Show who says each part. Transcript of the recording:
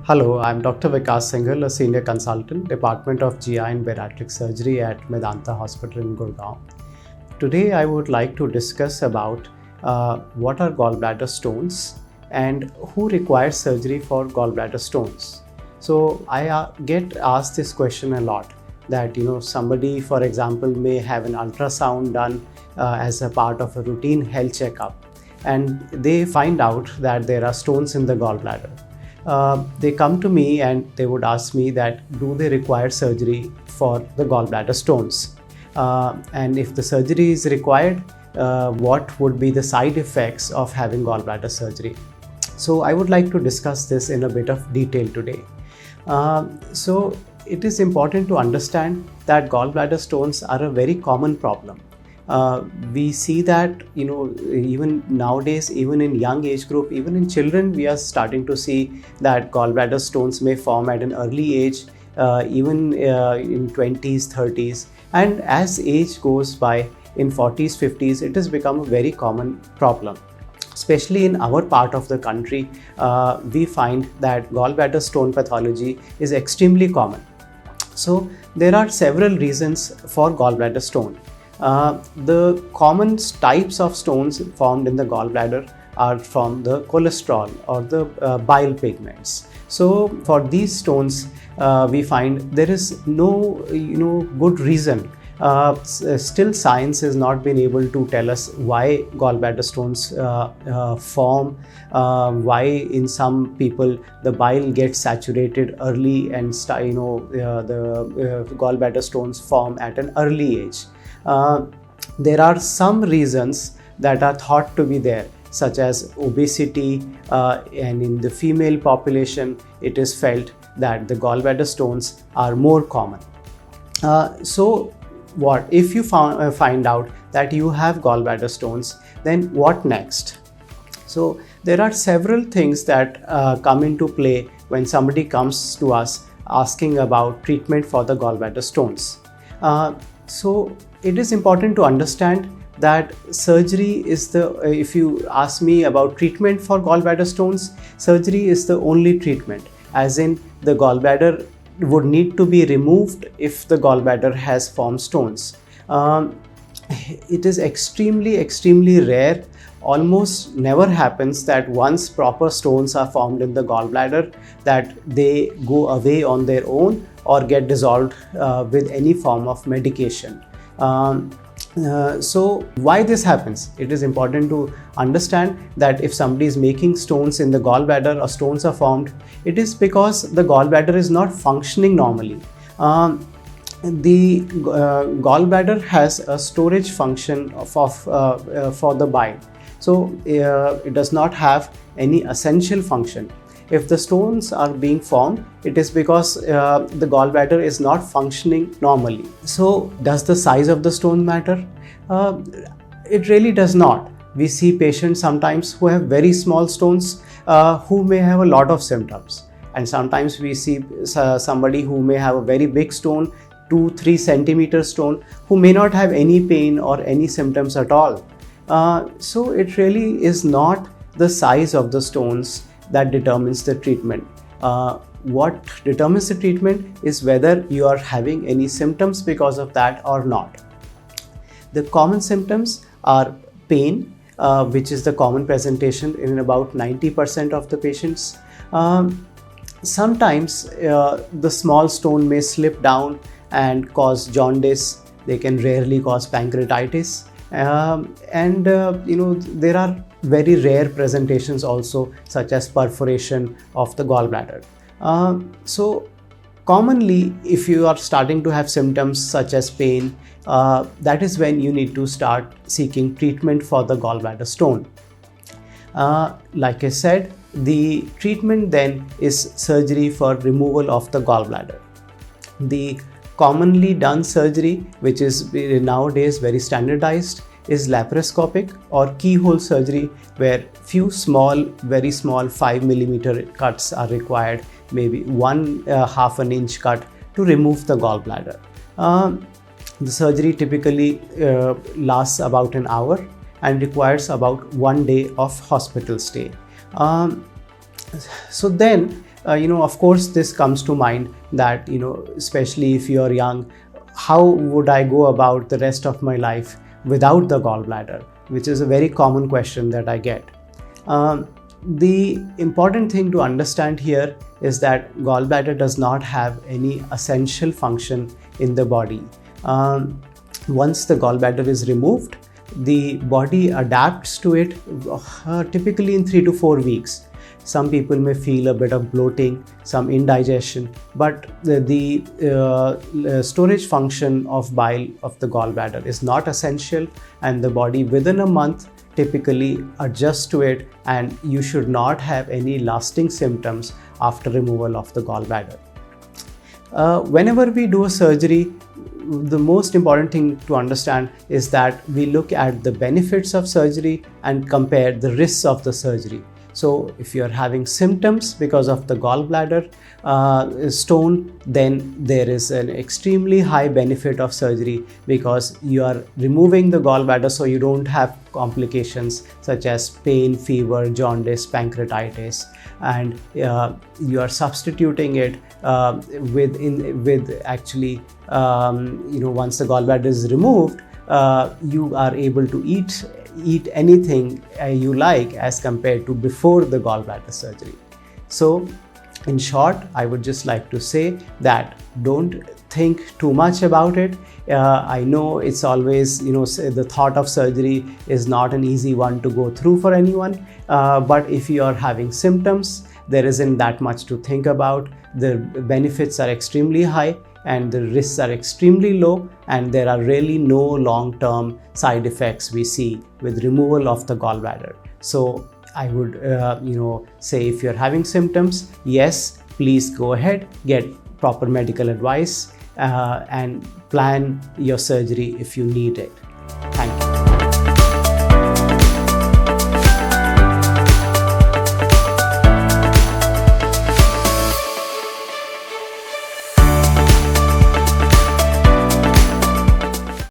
Speaker 1: Hello, I'm Dr. Vikas Singhal, a senior consultant, Department of GI and Bariatric Surgery at Medanta Hospital in Gurgaon. Today, I would like to discuss about what are gallbladder stones and who requires surgery for gallbladder stones. So, I get asked this question a lot that somebody, for example, may have an ultrasound done as a part of a routine health checkup, and they find out that there are stones in the gallbladder. They come to me and they would ask me that do they require surgery for the gallbladder stones, and if the surgery is required, what would be the side effects of having gallbladder surgery. So I would like to discuss this in a bit of detail today. So it is important to understand that gallbladder stones are a very common problem. We see that even nowadays, even in young age group, even in children, we are starting to see that gallbladder stones may form at an early age, even in 20s, 30s, and as age goes by in 40s, 50s, it has become a very common problem. Especially in our part of the country, we find that gallbladder stone pathology is extremely common. So there are several reasons for gallbladder stone. The common types of stones formed in the gallbladder are from the cholesterol or the bile pigments. So for these stones, we find there is no good reason. Still science has not been able to tell us why gallbladder stones form, why in some people the bile gets saturated early and the gallbladder stones form at an early age. There are some reasons that are thought to be there, such as obesity, and in the female population it is felt that the gallbladder stones are more common. So what if you find out that you have gallbladder stones, then what next? So there are several things that come into play when somebody comes to us asking about treatment for the gallbladder stones. So it is important to understand that surgery is if you ask me about treatment for gallbladder stones, surgery is the only treatment, as in the gallbladder would need to be removed if the gallbladder has formed stones. It is extremely rare, almost never happens that once proper stones are formed in the gallbladder that they go away on their own or get dissolved with any form of medication. So why this happens? It is important to understand that if somebody is making stones in the gallbladder or stones are formed, it is because the gallbladder is not functioning normally. The gallbladder has a storage function for the bile, so it does not have any essential function. If the stones are being formed, it is because the gallbladder is not functioning normally. So does the size of the stone matter? It really does not. We see patients sometimes who have very small stones who may have a lot of symptoms, and sometimes we see somebody who may have a very big stone, 2-3 centimeter stone, who may not have any pain or any symptoms at all. So it really is not the size of the stones that determines the treatment. What determines the treatment is whether you are having any symptoms because of that or not. The common symptoms are pain, which is the common presentation in about 90% of the patients. Sometimes the small stone may slip down and cause jaundice. They can rarely cause pancreatitis. There are very rare presentations also, such as perforation of the gallbladder. So commonly, if you are starting to have symptoms such as pain, that is when you need to start seeking treatment for the gallbladder stone. Like I said, the treatment then is surgery for removal of the gallbladder. The commonly done surgery, which is nowadays very standardized, is laparoscopic or keyhole surgery, where few very small 5 millimeter cuts are required, maybe half an inch cut to remove the gallbladder. The surgery typically lasts about an hour and requires about 1 day of hospital stay. So then of course, this comes to mind that, especially if you're young, how would I go about the rest of my life without the gallbladder, which is a very common question that I get. The important thing to understand here is that gallbladder does not have any essential function in the body. Once the gallbladder is removed, the body adapts to it typically in 3 to 4 weeks. Some people may feel a bit of bloating, some indigestion, but the storage function of bile of the gallbladder is not essential, and the body within a month typically adjusts to it, and you should not have any lasting symptoms after removal of the gallbladder. Whenever we do a surgery, the most important thing to understand is that we look at the benefits of surgery and compare the risks of the surgery. So if you are having symptoms because of the gallbladder stone, then there is an extremely high benefit of surgery because you are removing the gallbladder so you don't have complications such as pain, fever, jaundice, pancreatitis, and you are substituting it with actually, once the gallbladder is removed, you are able to eat anything you like as compared to before the gallbladder surgery. So in short, I would just like to say that don't think too much about it. I know it's always, the thought of surgery is not an easy one to go through for anyone, but if you are having symptoms, there isn't that much to think about. The benefits are extremely high and the risks are extremely low, and there are really no long-term side effects we see with removal of the gallbladder. So I would say, if you're having symptoms, yes, please go ahead, get proper medical advice and plan your surgery if you need it.